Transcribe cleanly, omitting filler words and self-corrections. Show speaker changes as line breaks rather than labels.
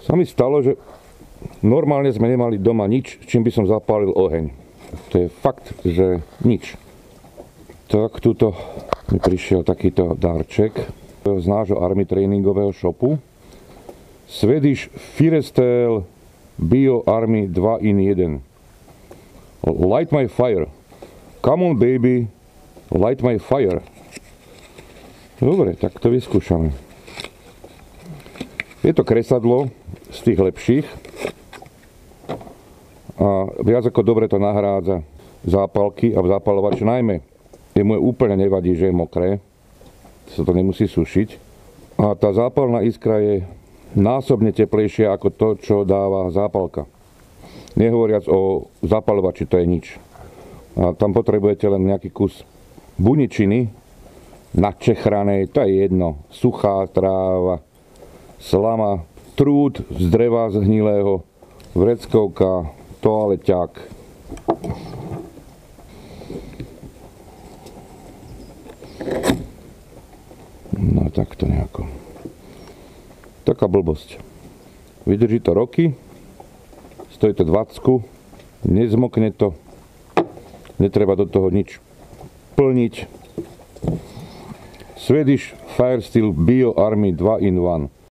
Sa mi stalo, že normálne sme nemali doma nič, čím by som zapálil oheň. To je fakt, že nič. Tak tuto mi prišiel takýto darček z nášho army tréningového shopu. Swedish Firestyle Bio Army 2 in 1. Light my fire. Come on baby, light my fire. Dobre, tak to vyskúšame. Je to kresadlo z tých lepších a viac ako dobre to nahrádza zápalky a zapalovač, najmä jemu úplne nevadí, že je mokré, sa to nemusí sušiť a tá zápalná iskra je násobne teplejšia ako to, čo dáva zápalka. Nehovoriac o zapalovači, to je nič. A tam potrebujete len nejaký kus buničiny načechranej, to je jedno, suchá tráva, slama, trúd z dreva zhnilého, vreckovka, toaleťák. No takto nejako. Taká blbosť. Vydrží to roky, stojí to 20, nezmokne to, netreba do toho nič plniť. Swedish Firestyle Bio Army 2 in 1.